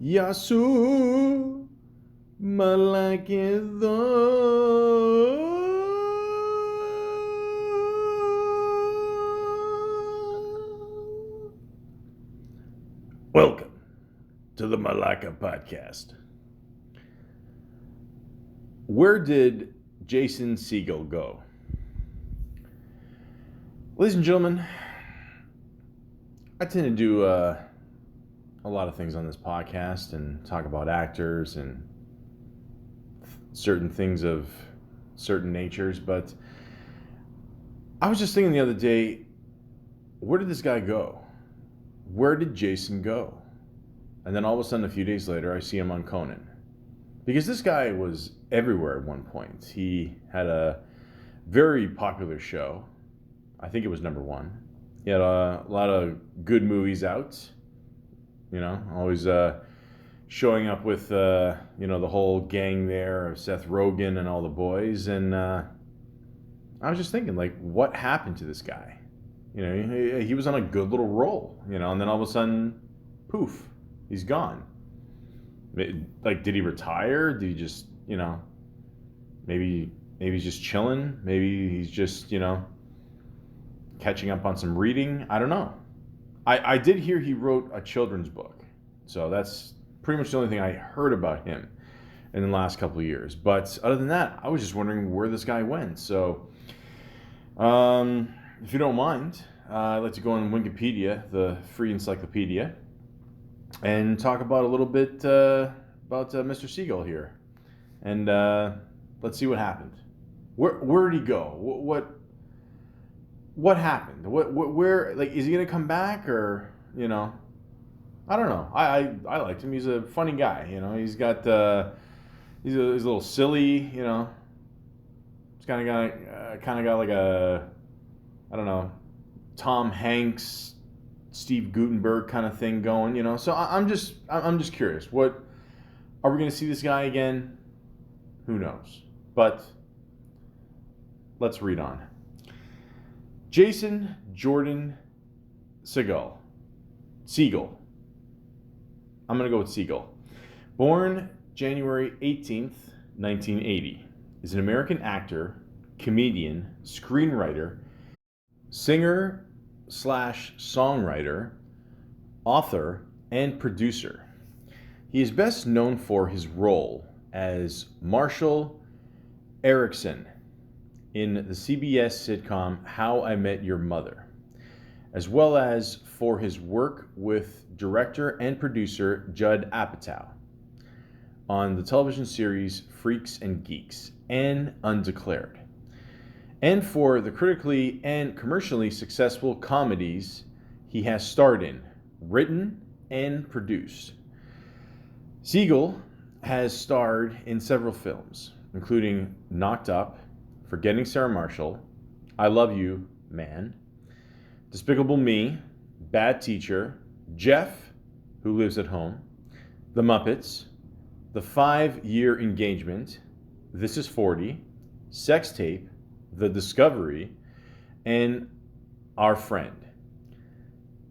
Yasu Malaka. Welcome to the Malaka podcast. Where did Jason Segal go? Ladies and gentlemen, I tend to do a lot of things on this podcast and talk about actors and certain things of certain natures, but I was just thinking the other day, where did this guy go? Where did Jason go? And then all of a sudden, a few days later, I see him on Conan. Because this guy was everywhere at one point. He had a very popular show. I think it was number one. He had a lot of good movies out. You know, always showing up with, the whole gang there of Seth Rogen and all the boys. And I was just thinking, like, what happened to this guy? You know, he was on a good little roll, and then all of a sudden, poof, he's gone. Like, did he retire? Did he just, maybe he's just chilling? Maybe he's just, catching up on some reading? I don't know. I did hear he wrote a children's book. So that's pretty much the only thing I heard about him in the last couple of years. But other than that, I was just wondering where this guy went. So, if you don't mind, I'd like to go on Wikipedia, the free encyclopedia, and talk about a little bit about Mr. Segal here. And let's see what happened. Where did he go? What happened? Where, like, is he gonna come back, or I don't know. I liked him. He's a funny guy. He's got he's a little silly. He's kind of got like a, I don't know, Tom Hanks, Steve Guttenberg kind of thing going. So I'm just curious. What are we gonna see this guy again? Who knows? But let's read on. Jason Jordan Segal. I'm going to go with Segal. Born January 18th, 1980. Is an American actor, comedian, screenwriter, singer / songwriter, author, and producer. He is best known for his role as Marshall Erickson in the CBS sitcom How I Met Your Mother, as well as for his work with director and producer Judd Apatow on the television series Freaks and Geeks and Undeclared, and for the critically and commercially successful comedies he has starred in, written, and produced. Segal has starred in several films, including Knocked Up, Forgetting Sarah Marshall, I Love You, Man, Despicable Me, Bad Teacher, Jeff, Who Lives at Home, The Muppets, The 5-Year Engagement, This Is 40, Sex Tape, The Discovery, and Our Friend.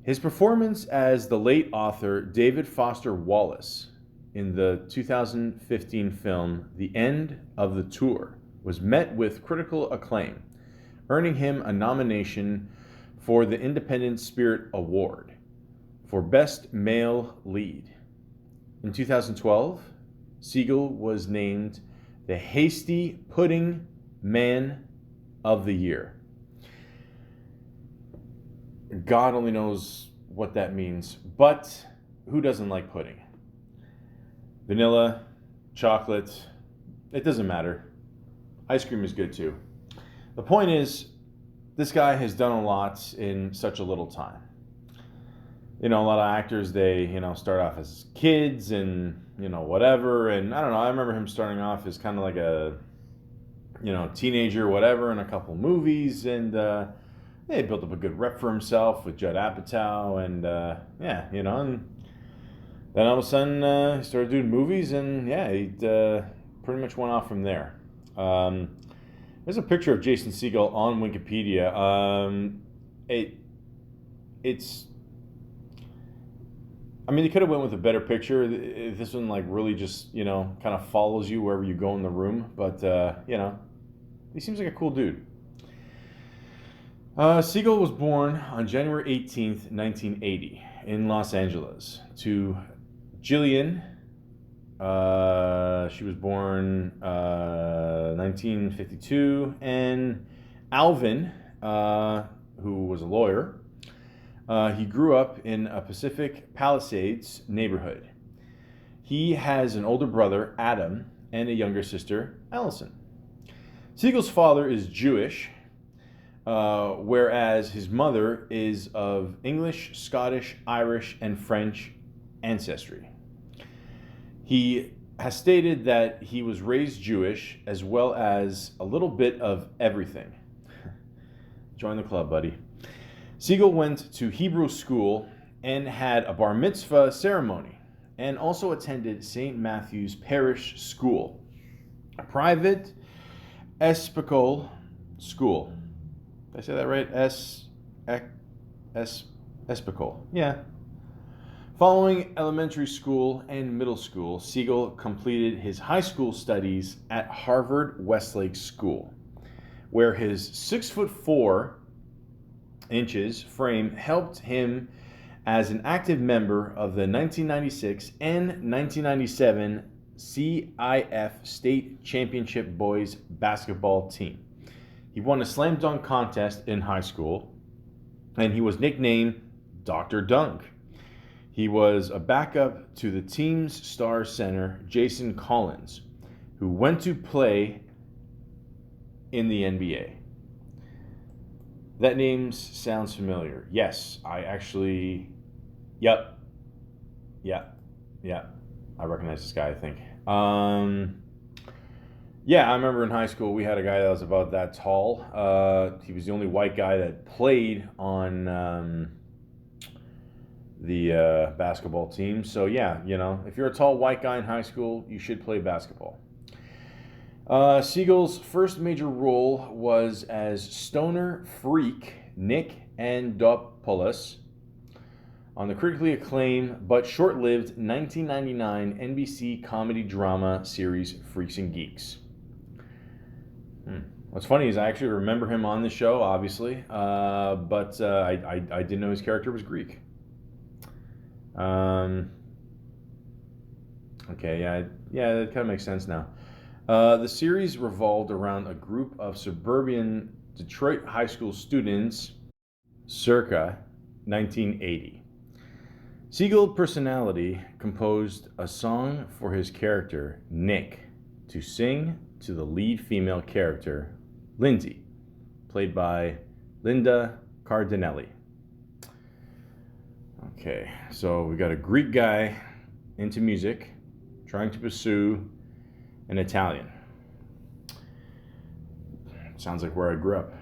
His performance as the late author David Foster Wallace in the 2015 film The End of the Tour was met with critical acclaim, earning him a nomination for the Independent Spirit Award for Best Male Lead. In 2012, Segal was named the Hasty Pudding Man of the Year. God only knows what that means, but who doesn't like pudding? Vanilla, chocolate, it doesn't matter. Ice cream is good too. The point is, this guy has done a lot in such a little time. A lot of actors, they, start off as kids and, whatever. And I don't know, I remember him starting off as kind of like a, teenager, whatever, in a couple movies. And he built up a good rep for himself with Judd Apatow. And and then all of a sudden he started doing movies. And he pretty much went off from there. There's a picture of Jason Segal on Wikipedia. It's I mean, they could have went with a better picture. This one, like, really just, kind of follows you wherever you go in the room. But, he seems like a cool dude. Segal was born on January 18th, 1980 in Los Angeles to Jillian. She was born 1952, and Alvin, who was a lawyer. He grew up in a Pacific Palisades neighborhood. He has an older brother, Adam, and a younger sister, Allison. Segal's father is Jewish, whereas his mother is of English, Scottish, Irish, and French ancestry. He has stated that he was raised Jewish as well as a little bit of everything. Join the club, buddy. Segal went to Hebrew school and had a bar mitzvah ceremony, and also attended St. Matthew's Parish School, a private Episcopal school. Did I say that right? Episcopal. Yeah. Following elementary school and middle school, Segal completed his high school studies at Harvard Westlake School, where his 6'4" frame helped him as an active member of the 1996 and 1997 CIF State Championship Boys Basketball Team. He won a slam dunk contest in high school, and he was nicknamed Dr. Dunk. He was a backup to the team's star center, Jason Collins, who went to play in the NBA. That name sounds familiar. Yes, I actually... Yep. Yeah. I recognize this guy, I think. Yeah, I remember in high school we had a guy that was about that tall. He was the only white guy that played on the basketball team. So yeah, if you're a tall white guy in high school, you should play basketball. Segal's first major role was as stoner freak Nick Andopoulos on the critically acclaimed but short-lived 1999 NBC comedy drama series Freaks and Geeks. What's funny is I actually remember him on the show, obviously, but I didn't know his character was Greek. Okay, yeah, that kind of makes sense now. The series revolved around a group of suburban Detroit high school students circa 1980. Segal personality composed a song for his character, Nick, to sing to the lead female character, Lindsay, played by Linda Cardinelli. Okay, so we got a Greek guy into music, trying to pursue an Italian. Sounds like where I grew up.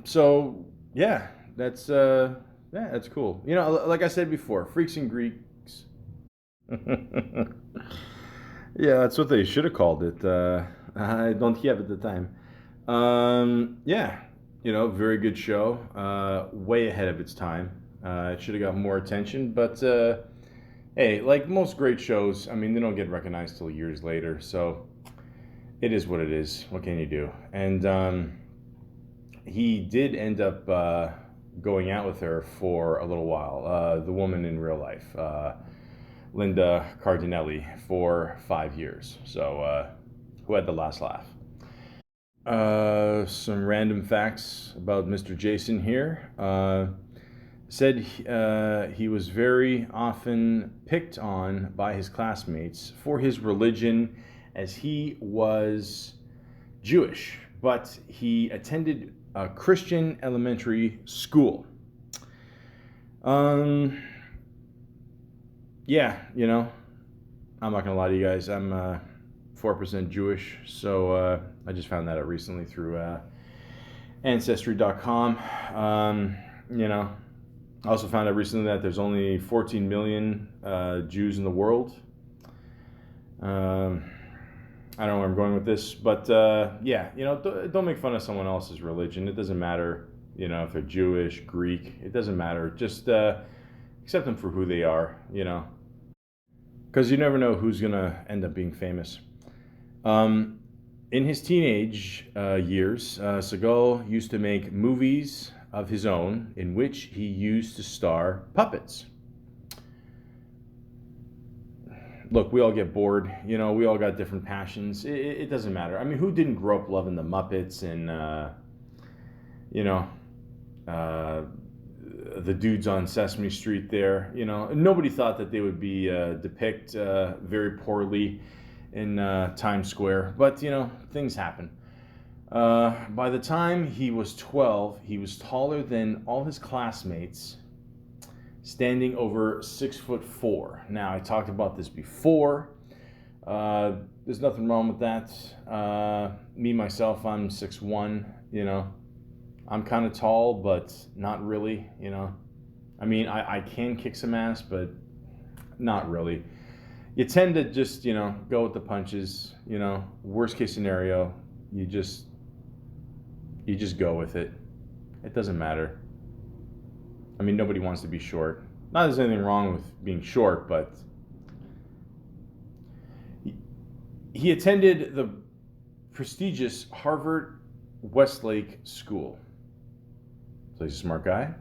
So yeah, that's cool. Like I said before, Freaks and Greeks. Yeah, that's what they should have called it. I don't have at the time. Yeah, very good show. Way ahead of its time. It should have got more attention, but hey, like most great shows, I mean, they don't get recognized till years later, so it is what it is. What can you do? And he did end up going out with her for a little while, the woman in real life, Linda Cardinelli, for 5 years. So who had the last laugh? Some random facts about Mr. Jason here. Said he was very often picked on by his classmates for his religion, as he was Jewish, but he attended a Christian elementary school. Yeah, I'm not gonna lie to you guys. I'm 4% Jewish, so I just found that out recently through Ancestry.com. I also found out recently that there's only 14 million Jews in the world. I don't know where I'm going with this, but yeah, don't make fun of someone else's religion. It doesn't matter, if they're Jewish, Greek. It doesn't matter. Just accept them for who they are, because you never know who's going to end up being famous. In his teenage years, Segal used to make movies of his own in which he used to star puppets. Look, we all get bored. We all got different passions. It doesn't matter. I mean, who didn't grow up loving the Muppets and, the dudes on Sesame Street there? Nobody thought that they would be depicted very poorly in Times Square. But, things happen. By the time he was 12, he was taller than all his classmates, standing over 6'4". Now, I talked about this before. There's nothing wrong with that. Me, myself, I'm 6'1", I'm kind of tall, but not really, I mean, I can kick some ass, but not really. You tend to just, go with the punches, worst case scenario, you just go with it. It doesn't matter. I mean, nobody wants to be short. Not that there's anything wrong with being short, but he attended the prestigious Harvard Westlake School. So he's a smart guy.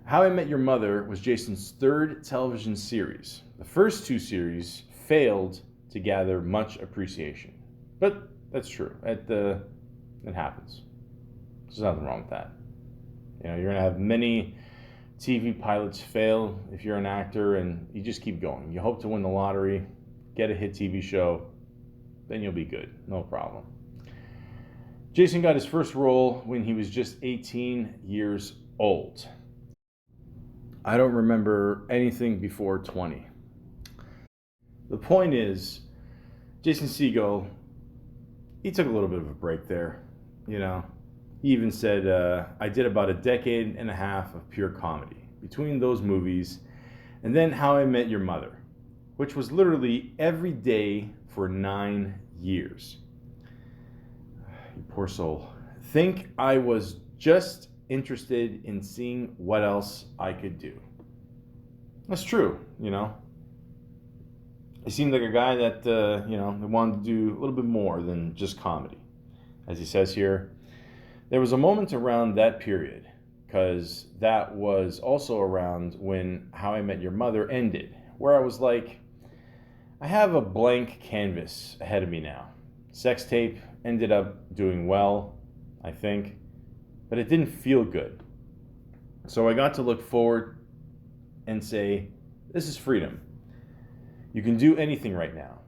How I Met Your Mother was Jason's third television series. The first two series failed to gather much appreciation. But that's true. It happens. There's nothing wrong with that. You're going to have many TV pilots fail if you're an actor, and you just keep going. You hope to win the lottery, get a hit TV show, then you'll be good. No problem. Jason got his first role when he was just 18 years old. I don't remember anything before 20. The point is, Jason Segal, he took a little bit of a break there. He even said, I did about a decade and a half of pure comedy between those movies and then How I Met Your Mother, which was literally every day for 9 years. You poor soul. Think I was just interested in seeing what else I could do. That's true, He seemed like a guy that, that wanted to do a little bit more than just comedy. As he says here, there was a moment around that period, because that was also around when How I Met Your Mother ended, where I was like, I have a blank canvas ahead of me now. Sex Tape ended up doing well, I think, but it didn't feel good. So I got to look forward and say, this is freedom. You can do anything right now.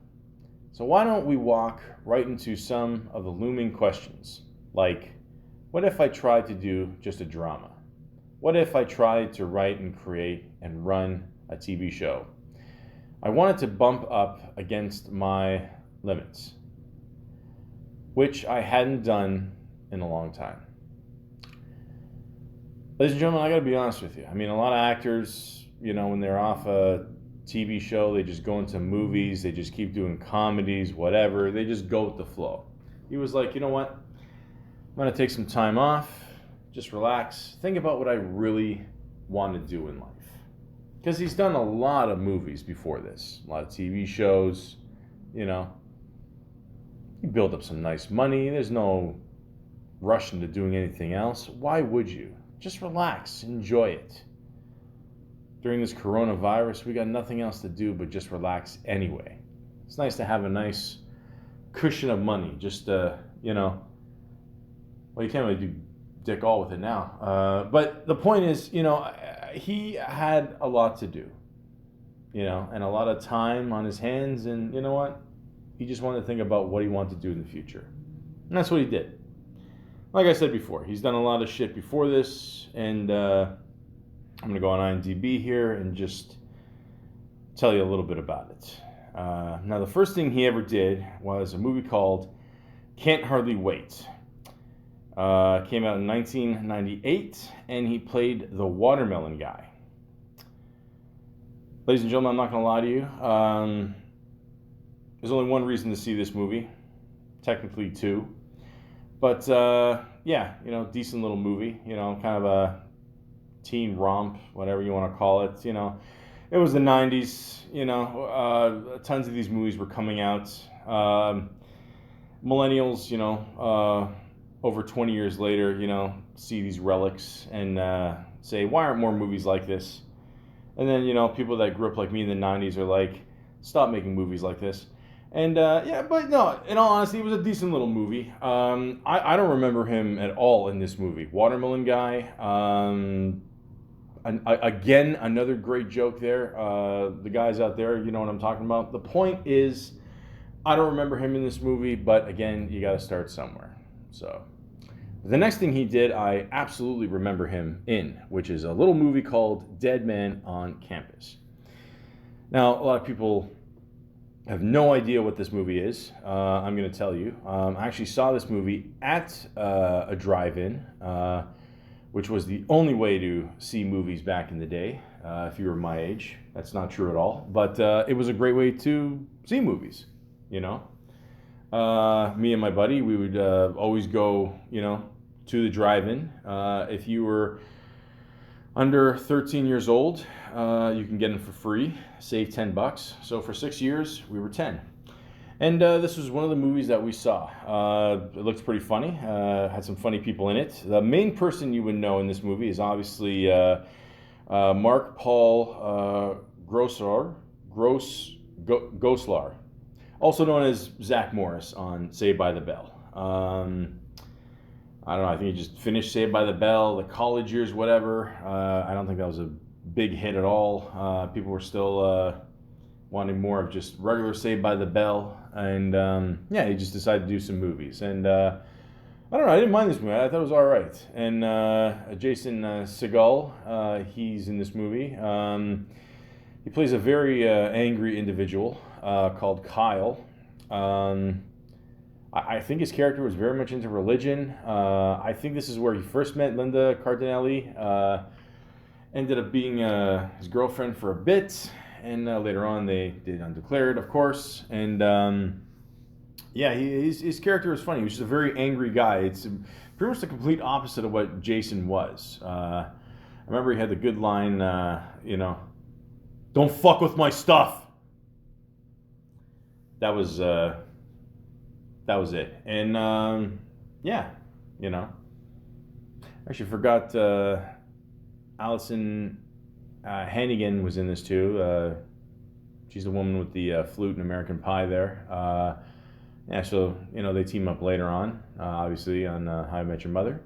So why don't we walk right into some of the looming questions, like, what if I tried to do just a drama? What if I tried to write and create and run a TV show? I wanted to bump up against my limits, which I hadn't done in a long time. Ladies and gentlemen, I gotta be honest with you. I mean, a lot of actors, when they're off a TV show, they just go into movies, they just keep doing comedies, whatever. They just go with the flow. He was like, you know what? I'm going to take some time off, just relax, think about what I really want to do in life. Because he's done a lot of movies before this, a lot of TV shows, He built up some nice money. There's no rush into doing anything else. Why would you? Just relax, enjoy it. During this coronavirus, we got nothing else to do but just relax anyway. It's nice to have a nice cushion of money, just, well, you can't really do dick all with it now. But the point is, he had a lot to do, and a lot of time on his hands. And you know what? He just wanted to think about what he wanted to do in the future. And that's what he did. Like I said before, he's done a lot of shit before this. And I'm going to go on IMDb here and just tell you a little bit about it. Now, the first thing he ever did was a movie called Can't Hardly Wait. Came out in 1998, and he played the watermelon guy. Ladies and gentlemen, I'm not going to lie to you. There's only one reason to see this movie. Technically two. But, yeah, decent little movie. Kind of a teen romp, whatever you want to call it. It was the 90s. Tons of these movies were coming out. Millennials, over 20 years later, see these relics and say, why aren't more movies like this? And then, people that grew up like me in the 90s are like, stop making movies like this. And but no, in all honesty, it was a decent little movie. I don't remember him at all in this movie. Watermelon Guy. Again, another great joke there. The guys out there, you know what I'm talking about. The point is, I don't remember him in this movie, but again, you got to start somewhere. So the next thing he did, I absolutely remember him in, which is a little movie called Dead Man on Campus. Now, a lot of people have no idea what this movie is. I'm going to tell you. I actually saw this movie at a drive-in, which was the only way to see movies back in the day, if you were my age. That's not true at all, but it was a great way to see movies, Me and my buddy, we would always go, to the drive-in. If you were under 13 years old, you can get in for free, save $10. So for 6 years, we were 10. And this was one of the movies that we saw. It looked pretty funny, had some funny people in it. The main person you would know in this movie is obviously Mark Paul Gosselaar, also known as Zach Morris on Saved by the Bell. I don't know, I think he just finished Saved by the Bell, the college years, whatever. I don't think that was a big hit at all. People were still wanting more of just regular Saved by the Bell. And he just decided to do some movies. And I don't know, I didn't mind this movie. I thought it was all right. And Jason Segal, he's in this movie. He plays a very angry individual called Kyle. I think his character was very much into religion. I think this is where he first met Linda Cardinelli. Ended up being his girlfriend for a bit, and later on they did Undeclared, of course. And his character was funny. He was just a very angry guy. It's pretty much the complete opposite of what Jason was. I remember he had the good line, "Don't fuck with my stuff." That was it. And I actually forgot Allison Hannigan was in this too. She's the woman with the flute in American Pie there. So they team up later on, obviously on How I Met Your Mother.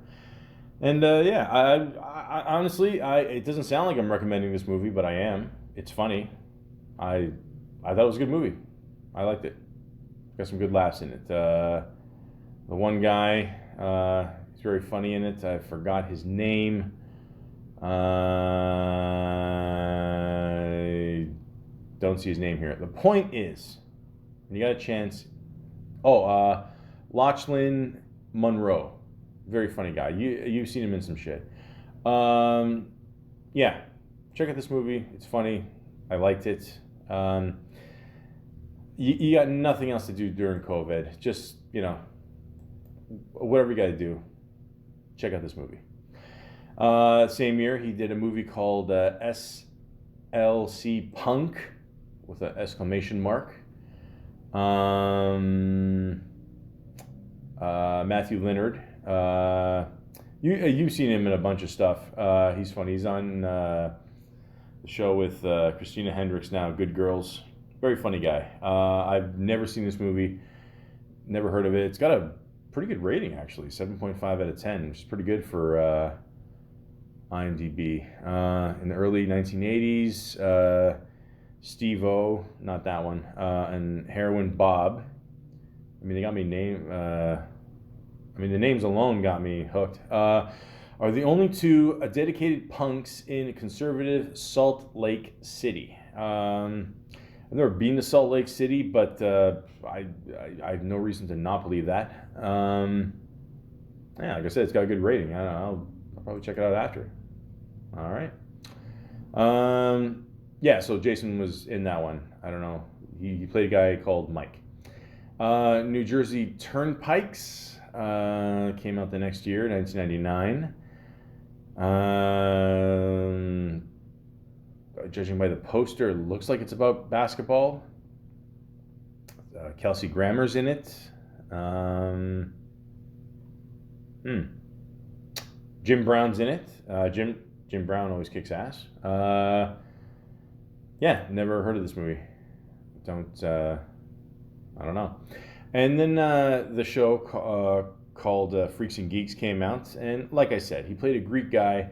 And I honestly, it doesn't sound like I'm recommending this movie, but I am. It's funny. I thought it was a good movie. I liked it. Got some good laughs in it. The one guy, he's very funny in it. I forgot his name. I don't see his name here. The point is, when you got a chance, Lachlan Monroe, very funny guy. You've seen him in some shit. Check out this movie. It's funny. I liked it. You got nothing else to do during COVID. Just, whatever you got to do, check out this movie. Same year, he did a movie called SLC Punk with an exclamation mark. Matthew Leonard. You've seen him in a bunch of stuff. He's funny. He's on the show with Christina Hendricks now, Good Girls. Very funny guy. I've never seen this movie, never heard of it. It's got a pretty good rating, actually, 7.5 out of 10, which is pretty good for IMDb. In the early 1980s, Steve-O, not that one, and Heroin Bob. They got me the names alone got me hooked. Are the only two dedicated punks in conservative Salt Lake City. I've never been to Salt Lake City, but I have no reason to not believe that. Like I said, it's got a good rating. I'll probably check it out after. All right. So Jason was in that one. I don't know. He played a guy called Mike. New Jersey Turnpikes came out the next year, 1999. Um, Judging by the poster, it looks like it's about basketball. Kelsey Grammer's in it. Hmm. Jim Brown's in it. Jim Brown always kicks ass. Yeah, never heard of this movie. I don't know. And then the show called Freaks and Geeks came out, and like I said, he played a Greek guy.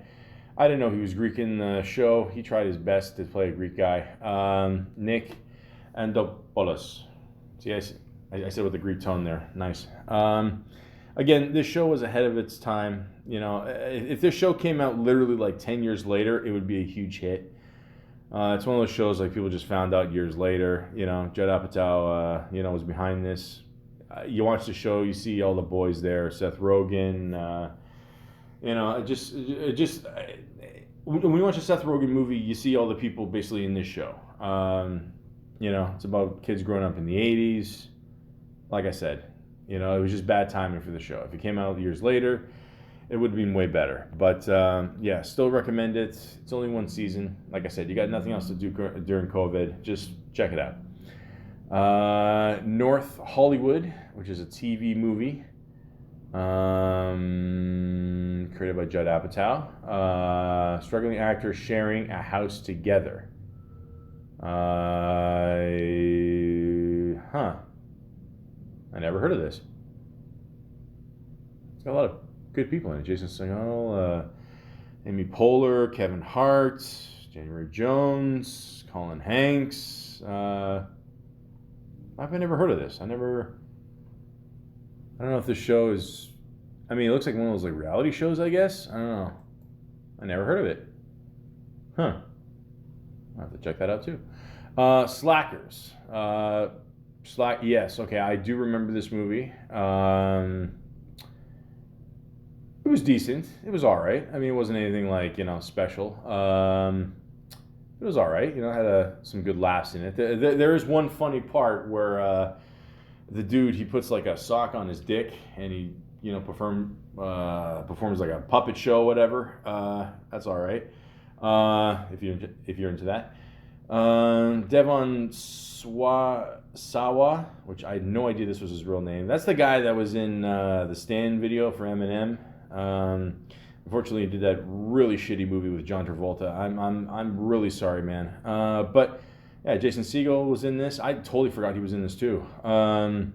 I didn't know he was Greek in the show. He tried his best to play a Greek guy. Nick Andopoulos. See, I said with a Greek tone there. Nice. Again, this show was ahead of its time. You know, if this show came out literally like 10 years later, it would be a huge hit. It's one of those shows like people just found out years later. You know, Judd Apatow, was behind this. You watch the show, you see all the boys there. Seth Rogen. When you watch a Seth Rogen movie, you see all the people basically in this show. It's about kids growing up in the 80s. Like I said, it was just bad timing for the show. If it came out years later, it would have been way better. But still recommend it. It's only one season. Like I said, you got nothing else to do during COVID. Just check it out. North Hollywood, which is a TV movie created by Judd Apatow. Struggling actors sharing a house together. I never heard of this. It's got a lot of good people in it. Jason Segal, Amy Poehler, Kevin Hart, January Jones, Colin Hanks. I've never heard of this. I don't know if this show is. I mean, it looks like one of those like reality shows, I guess. I don't know. I never heard of it. Huh. I'll have to check that out too. Slackers. Yes. Okay. I do remember this movie. It was decent. It was all right. I mean, it wasn't anything like special. It was all right. It had some good laughs in it. There is one funny part where the dude, he puts like a sock on his dick and he performs like a puppet show, whatever. That's all right. If you're into that. Devon Sawa, which I had no idea this was his real name. That's the guy that was in the Stand video for Eminem. Unfortunately, he did that really shitty movie with John Travolta. I'm really sorry, man. But yeah, Jason Segal was in this. I totally forgot he was in this too. The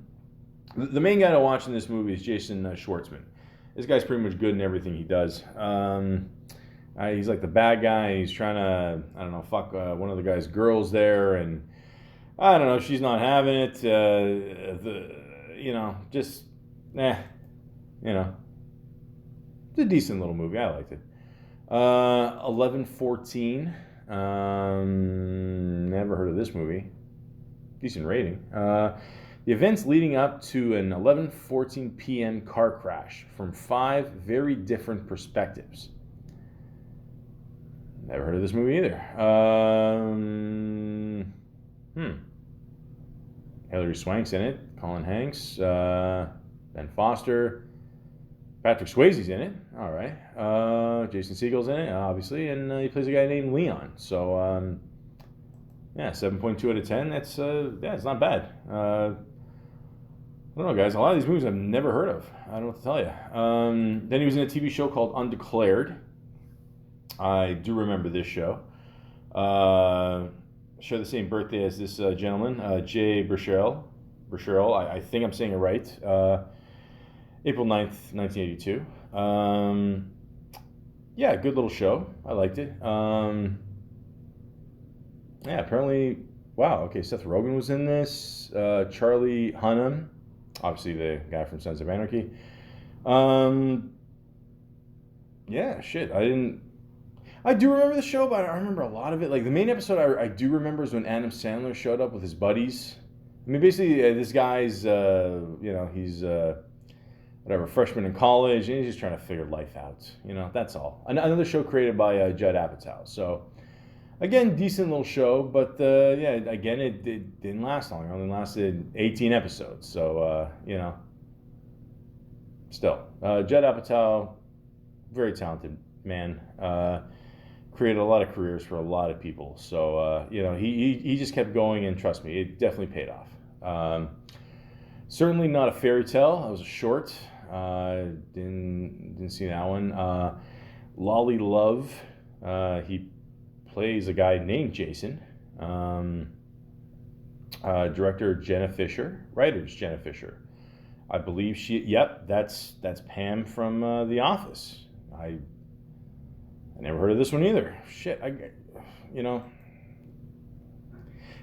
main guy to watch in this movie is Jason Schwartzman. This guy's pretty much good in everything he does. He's like the bad guy. He's trying to, I don't know, fuck one of the guy's girls there, and I don't know, she's not having it. It's a decent little movie. I liked it. 11:14. Never heard of this movie. Decent rating. The events leading up to an 11:14 p.m. car crash from 5 very different perspectives. Never heard of this movie either. Hilary Swank's in it. Colin Hanks. Ben Foster. Patrick Swayze's in it. All right. Jason Segal's in it, obviously, and he plays a guy named Leon. So, 7.2 out of 10. That's it's not bad. I don't know, guys. A lot of these movies I've never heard of. I don't know what to tell you. Then he was in a TV show called Undeclared. I do remember this show. Share the same birthday as this gentleman, Jay Baruchel. I think I'm saying it right. April 9th, 1982. Good little show. I liked it. Apparently, wow, okay, Seth Rogen was in this. Charlie Hunnam, obviously the guy from Sons of Anarchy. I do remember the show, but I remember a lot of it. Like, the main episode I do remember is when Adam Sandler showed up with his buddies. I mean, basically, this guy's, he's... freshman in college, and he's just trying to figure life out. That's all. Another show created by Judd Apatow. So, again, decent little show, but again, it didn't last long. It only lasted 18 episodes. So, still, Judd Apatow, very talented man. Created a lot of careers for a lot of people. So, he just kept going, and trust me, it definitely paid off. Certainly not a fairy tale. That was a short. Didn't see that one. Lolly Love. He plays a guy named Jason. Director Jenna Fisher. Writers Jenna Fisher. I believe that's Pam from The Office. I never heard of this one either. Shit, I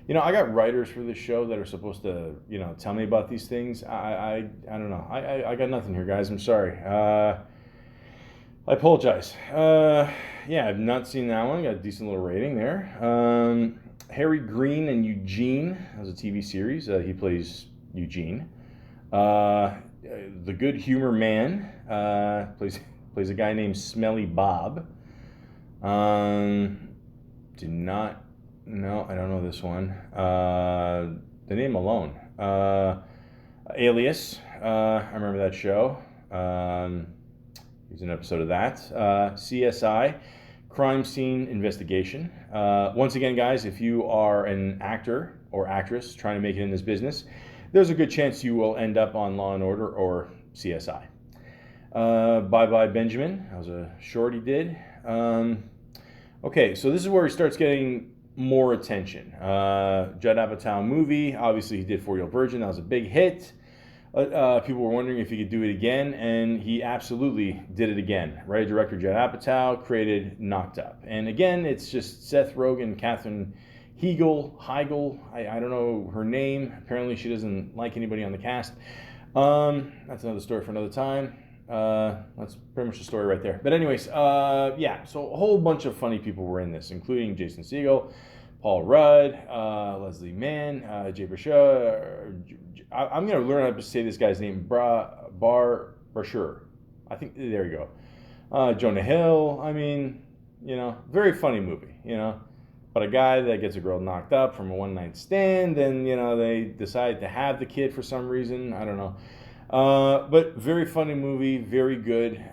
got writers for this show that are supposed to, tell me about these things. I don't know. I got nothing here, guys. I'm sorry. I apologize. I've not seen that one. Got a decent little rating there. Harry Green and Eugene. That was a TV series. He plays Eugene. The Good Humor Man. Plays a guy named Smelly Bob. No, I don't know this one. The name alone. Alias. I remember that show. Here's an episode of that. CSI, Crime Scene Investigation. Once again, guys, if you are an actor or actress trying to make it in this business, there's a good chance you will end up on Law & Order or CSI. Bye Bye Benjamin. That was a short he did. Okay, so this is where he starts getting more attention. Judd Apatow movie. Obviously, he did 4-Year-Old Virgin. That was a big hit. People were wondering if he could do it again, and he absolutely did it again. Writer-director Judd Apatow created Knocked Up. And again, it's just Seth Rogen, Katherine Heigl. I don't know her name. Apparently, she doesn't like anybody on the cast. That's another story for another time. That's pretty much the story right there. But anyways, so a whole bunch of funny people were in this, including Jason Segal, Paul Rudd, Leslie Mann, Jay Baruchel. I'm going to learn how to say this guy's name, Baruchel. I think, there you go. Jonah Hill. I mean, very funny movie, But a guy that gets a girl knocked up from a one-night stand, and, they decide to have the kid for some reason. I don't know. But very funny movie, very good.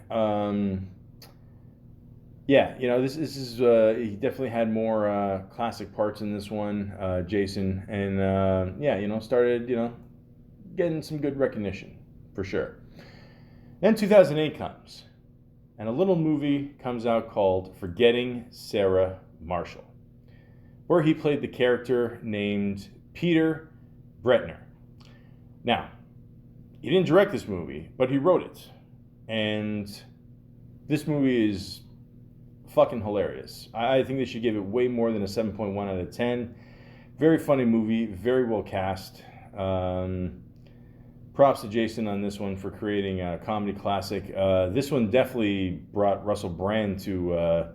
This is he definitely had more classic parts in this one, Jason, and started getting some good recognition for sure. Then 2008 comes, and a little movie comes out called Forgetting Sarah Marshall, where he played the character named Peter Bretner. Now, he didn't direct this movie, but he wrote it. And this movie is fucking hilarious. I think they should give it way more than a 7.1 out of 10. Very funny movie, very well cast. Props to Jason on this one for creating a comedy classic. This one definitely brought Russell Brand to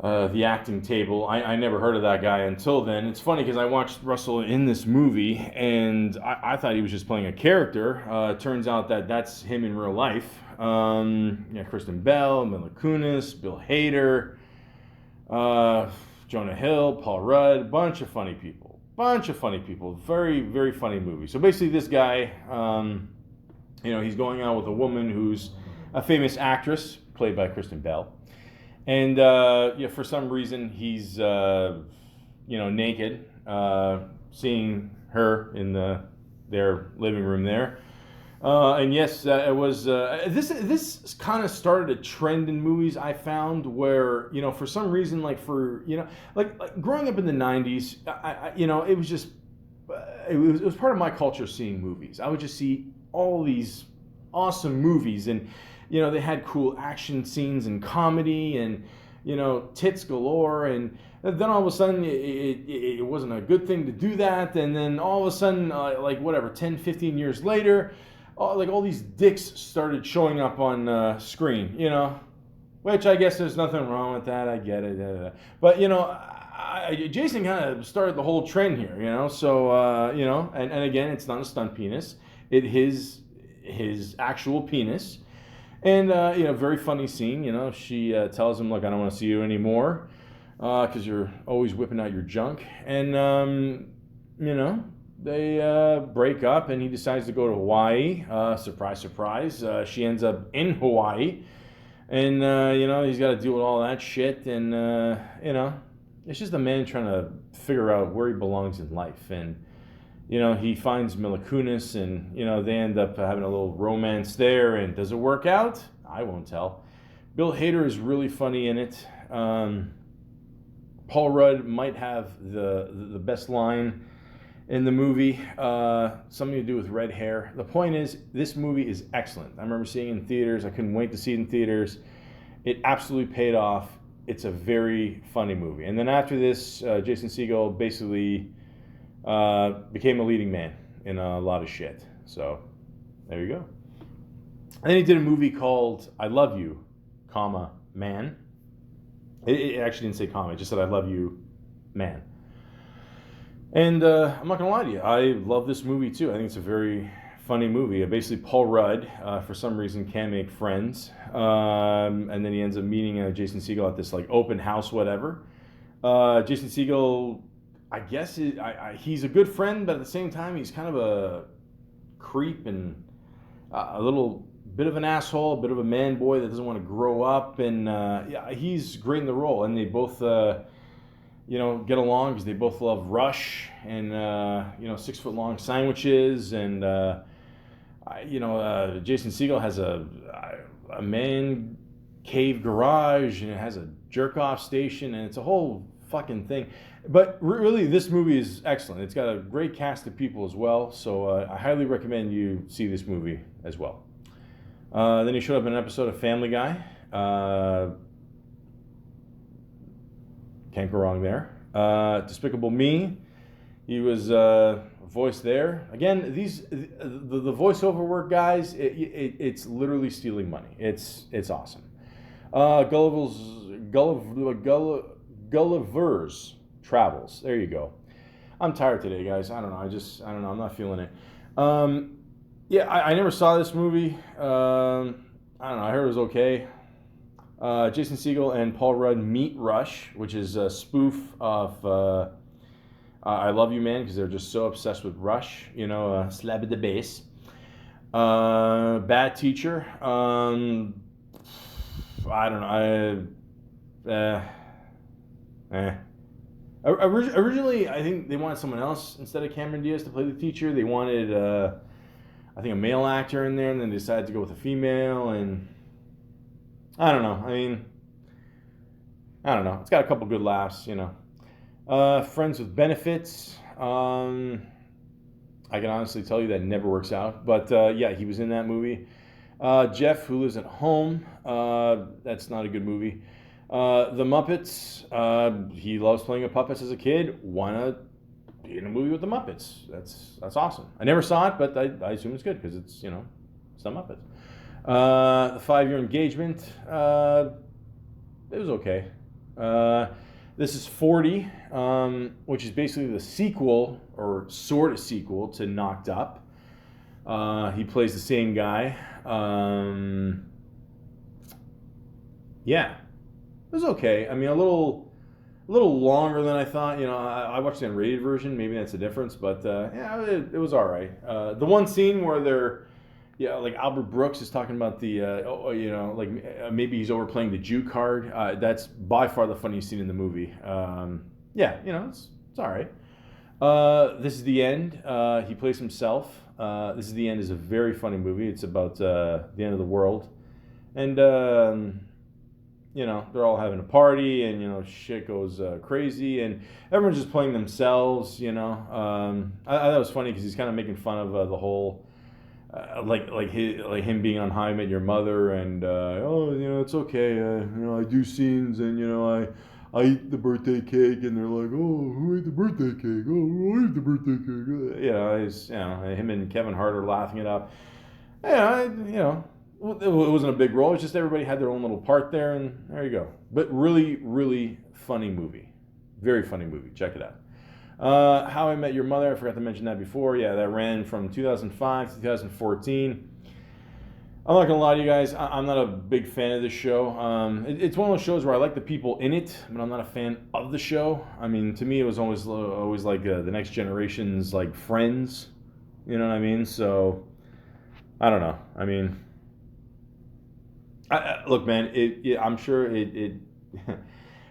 the acting table. I never heard of that guy until then. It's funny because I watched Russell in this movie, and I thought he was just playing a character. Turns out that that's him in real life. Kristen Bell, Mila Kunis, Bill Hader, Jonah Hill, Paul Rudd, bunch of funny people. Very, very funny movie. So basically this guy, he's going out with a woman who's a famous actress, played by Kristen Bell. And, for some reason, he's, naked, seeing her in their living room there. And yes, it was, this kind of started a trend in movies I found where, for some reason, like growing up in the 90s, it was just, it was part of my culture seeing movies. I would just see all these awesome movies, and, they had cool action scenes and comedy and, tits galore. And then all of a sudden it wasn't a good thing to do that. And then all of a sudden, 10, 15 years later, all these dicks started showing up on screen, which I guess there's nothing wrong with that. I get it. But, Jason kind of started the whole trend here, so, and again, it's not a stunt penis. It is his actual penis. And, very funny scene, she tells him, look, I don't want to see you anymore because you're always whipping out your junk. And, they break up, and he decides to go to Hawaii. Surprise, surprise. She ends up in Hawaii. And, he's got to deal with all that shit. And, it's just a man trying to figure out where he belongs in life. And, he finds Mila Kunis, and, they end up having a little romance there. And does it work out? I won't tell. Bill Hader is really funny in it. Paul Rudd might have the best line in the movie, something to do with red hair. The point is, this movie is excellent. I remember seeing it in theaters. I couldn't wait to see it in theaters. It absolutely paid off. It's a very funny movie. And then after this, Jason Segal basically became a leading man in a lot of shit. So there you go. And then he did a movie called I Love You, comma, Man. It actually didn't say comma. It just said I Love You, Man. And I'm not going to lie to you. I love this movie, too. I think it's a very funny movie. Basically, Paul Rudd, for some reason, can't make friends. And then he ends up meeting Jason Segal at this, open house, whatever. Jason Segal, I guess, he's a good friend, but at the same time, he's kind of a creep and a little bit of an asshole, a bit of a man boy that doesn't want to grow up. And, he's great in the role. And they both... get along because they both love Rush and 6 foot long sandwiches, and Jason Segal has a man cave garage, and it has a jerk off station, and it's a whole fucking thing. But really, this movie is excellent. It's got a great cast of people as well, so I highly recommend you see this movie as well. Then he showed up in an episode of Family Guy. Can't go wrong there. Despicable Me, he was voiced there. Again, the voiceover work, guys, it's literally stealing money. It's awesome. Gulliver's Travels. There you go. I'm tired today, guys. I don't know. I don't know. I'm not feeling it. I never saw this movie. I don't know. I heard it was okay. Jason Segal and Paul Rudd meet Rush, which is a spoof of I Love You, Man, because they're just so obsessed with Rush, slab at the bass. Bad Teacher. I don't know. Originally, I think they wanted someone else instead of Cameron Diaz to play the teacher. They wanted, I think, a male actor in there, and then they decided to go with a female, and... I don't know. I don't know. It's got a couple good laughs, Friends with Benefits. I can honestly tell you that never works out. But, he was in that movie. Jeff, Who Lives at Home. That's not a good movie. The Muppets. He loves playing with puppets as a kid. Why not be in a movie with the Muppets? That's awesome. I never saw it, but I assume it's good because it's, it's the Muppets. The 5-year engagement, it was okay. This is 40, which is basically the sequel, or sort of sequel, to Knocked Up. He plays the same guy. It was okay. I mean, a little longer than I thought. I watched the unrated version. Maybe that's the difference, but it was all right. The one scene where they're... like Albert Brooks is talking about the, maybe he's overplaying the Jew card. That's by far the funniest scene in the movie. It's all right. This is the End. He plays himself. This is the End is a very funny movie. It's about the end of the world, and they're all having a party, and shit goes crazy, and everyone's just playing themselves. I thought it was funny because he's kind of making fun of the whole. Him being on How I Met Your Mother, and it's okay. I do scenes, and I eat the birthday cake, and they're like, oh, who ate the birthday cake? Oh, who ate the birthday cake? Him and Kevin Hart are laughing it up. It wasn't a big role. It's just everybody had their own little part there, and there you go. But really, really funny movie. Very funny movie. Check it out. How I Met Your Mother, I forgot to mention that before. Yeah, that ran from 2005 to 2014. I'm not going to lie to you guys, I'm not a big fan of this show. It's one of those shows where I like the people in it, but I'm not a fan of the show. I mean, to me, it was always like the next generation's like Friends. You know what I mean? So, I don't know. I mean, Look, man, I'm sure it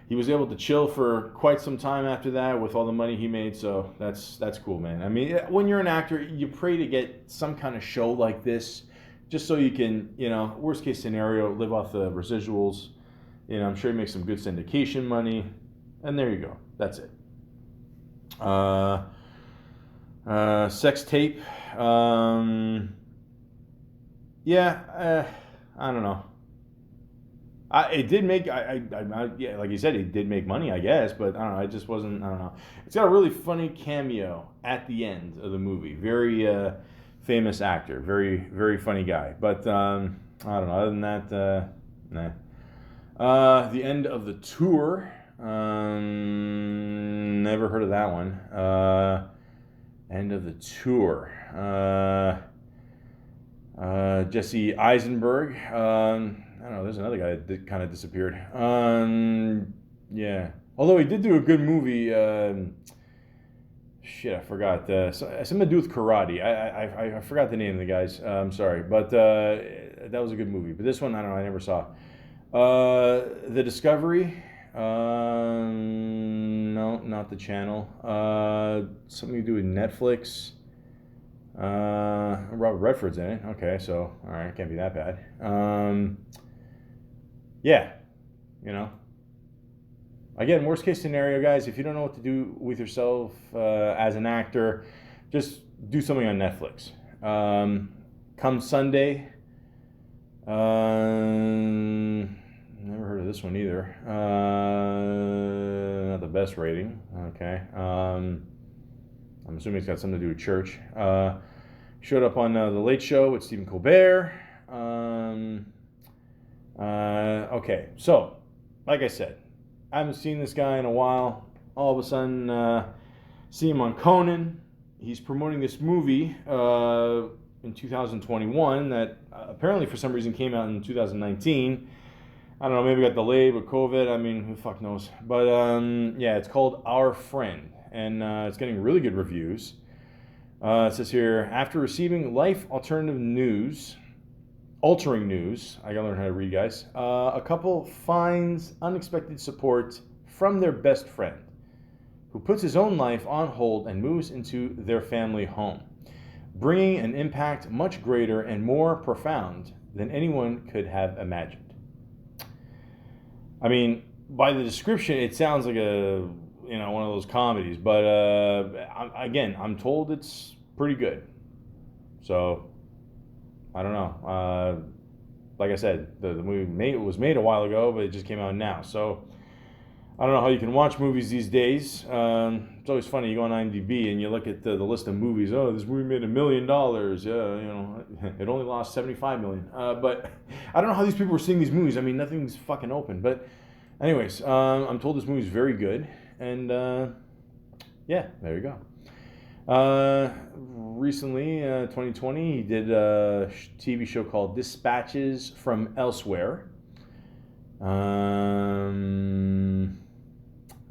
he was able to chill for quite some time after that with all the money he made. So that's cool, man. I mean, when you're an actor, you pray to get some kind of show like this, just so you can, worst case scenario, live off the residuals. I'm sure he makes some good syndication money, and there you go. That's it. Sex tape. Yeah, I don't know. It did make, yeah, like you said, it did make money, I guess, but I don't know. It just wasn't. I don't know. It's got a really funny cameo at the end of the movie. Very famous actor, very very funny guy. But I don't know. Other than that, nah. The end of the tour. Never heard of that one. End of the tour. Jesse Eisenberg. I don't know. There's another guy that kind of disappeared. Yeah. Although he did do a good movie. Shit, I forgot. Something to do with karate. I forgot the name of the guys. I'm sorry, but that was a good movie. But this one, I don't know. I never saw. The Discovery. No, not the channel. Something to do with Netflix. Robert Redford's in it. Okay, so all right, can't be that bad. Yeah, Again, worst case scenario, guys. If you don't know what to do with yourself as an actor, just do something on Netflix. Come Sunday. Never heard of this one either. Not the best rating. Okay. I'm assuming it's got something to do with church. Showed up on The Late Show with Stephen Colbert. Okay, so, like I said, I haven't seen this guy in a while. All of a sudden, see him on Conan. He's promoting this movie in 2021 that apparently for some reason came out in 2019. I don't know, maybe got delayed with COVID. I mean, who the fuck knows? But yeah, it's called Our Friend, and it's getting really good reviews. It says here, after receiving altering news, I gotta learn how to read, guys. A couple finds unexpected support from their best friend, who puts his own life on hold and moves into their family home, bringing an impact much greater and more profound than anyone could have imagined. I mean, by the description, it sounds like one of those comedies, but I'm told it's pretty good. So, I don't know. Like I said, the movie was made a while ago, but it just came out now. So, I don't know how you can watch movies these days. It's always funny. You go on IMDb and you look at the list of movies. Oh, this movie made $1 million. Yeah, it only lost $75 million. But I don't know how these people were seeing these movies. I mean, nothing's fucking open. But, anyways, I'm told this movie is very good. And yeah, there you go. Recently, 2020, he did a TV show called Dispatches from Elsewhere.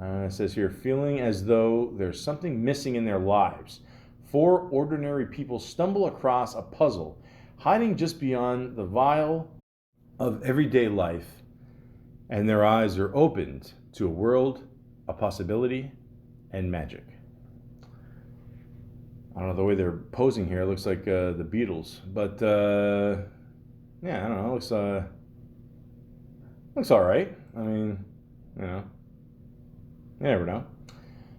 It says here, feeling as though there's something missing in their lives. 4 ordinary people stumble across a puzzle hiding just beyond the veil of everyday life, and their eyes are opened to a world, a possibility, and magic. I don't know, the way they're posing here, it looks like the Beatles. But, yeah, I don't know, it looks all right. I mean, you never know.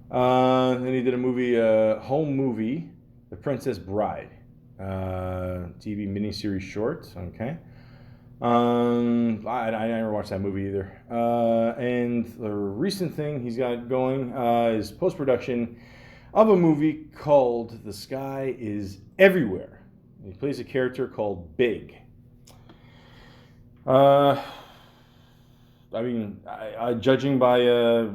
Then he did a movie, home movie, The Princess Bride. TV miniseries short, okay. I never watched that movie either. And the recent thing he's got going is post-production of a movie called The Sky is Everywhere. He plays a character called Big. Judging by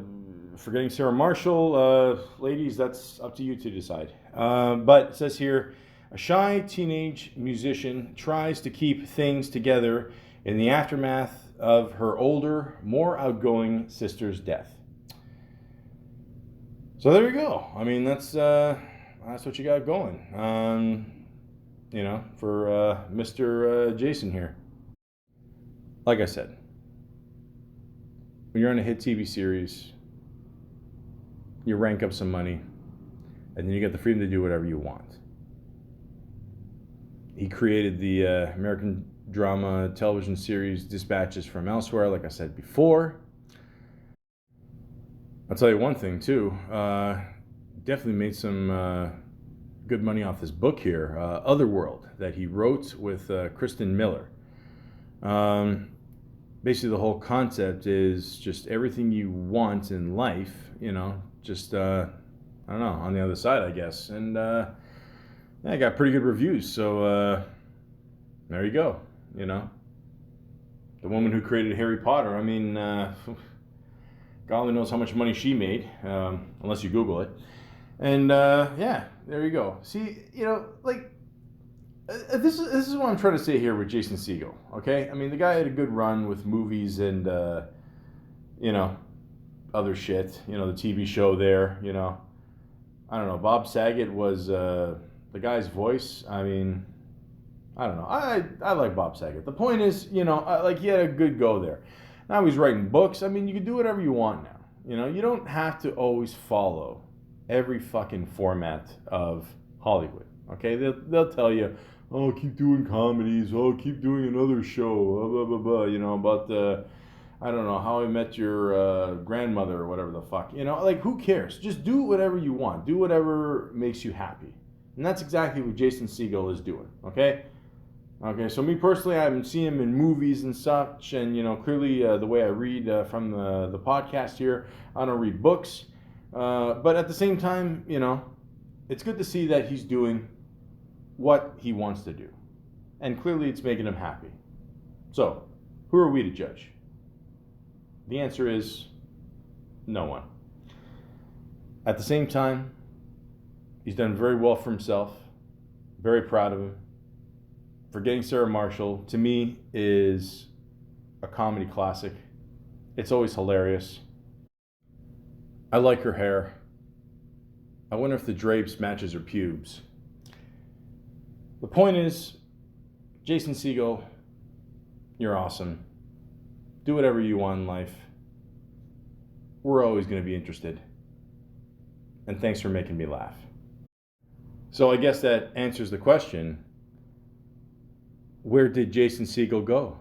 forgetting Sarah Marshall, ladies, that's up to you to decide. But it says here, a shy teenage musician tries to keep things together in the aftermath of her older, more outgoing sister's death. So there you go. I mean, that's what you got going. For Mr. Jason here. like I said, when you're on a hit TV series, you rank up some money, and then you get the freedom to do whatever you want. He created the American drama television series Dispatches from Elsewhere, like I said before. I'll tell you one thing, too. Definitely made some good money off this book here, Otherworld, that he wrote with Kristen Miller. Basically, the whole concept is just everything you want in life, just, I don't know, on the other side, I guess. And I got pretty good reviews, so there you go, The woman who created Harry Potter, I mean, God only knows how much money she made, unless you Google it. And there you go. See, this is what I'm trying to say here with Jason Segal, okay? I mean, the guy had a good run with movies and, other shit, the TV show there, I don't know, Bob Saget was the guy's voice. I mean, I don't know. I like Bob Saget. The point is, he had a good go there. Now he's writing books. I mean, you can do whatever you want now. You don't have to always follow every fucking format of Hollywood, okay? They'll tell you, oh, keep doing comedies, oh, keep doing another show, blah, blah, blah, about I don't know, How I Met Your Grandmother or whatever the fuck. Who cares? Just do whatever you want. Do whatever makes you happy. And that's exactly what Jason Segal is doing, okay? Okay, so me personally, I haven't seen him in movies and such, and, clearly the way I read from the podcast here, I don't read books. But at the same time, it's good to see that he's doing what he wants to do. And clearly it's making him happy. So, who are we to judge? The answer is no one. At the same time, he's done very well for himself. Very proud of him. Forgetting Sarah Marshall, to me, is a comedy classic. It's always hilarious. I like her hair. I wonder if the drapes matches her pubes. The point is, Jason Segal, you're awesome. Do whatever you want in life. We're always going to be interested. And thanks for making me laugh. So I guess that answers the question, where did Jason Segal go?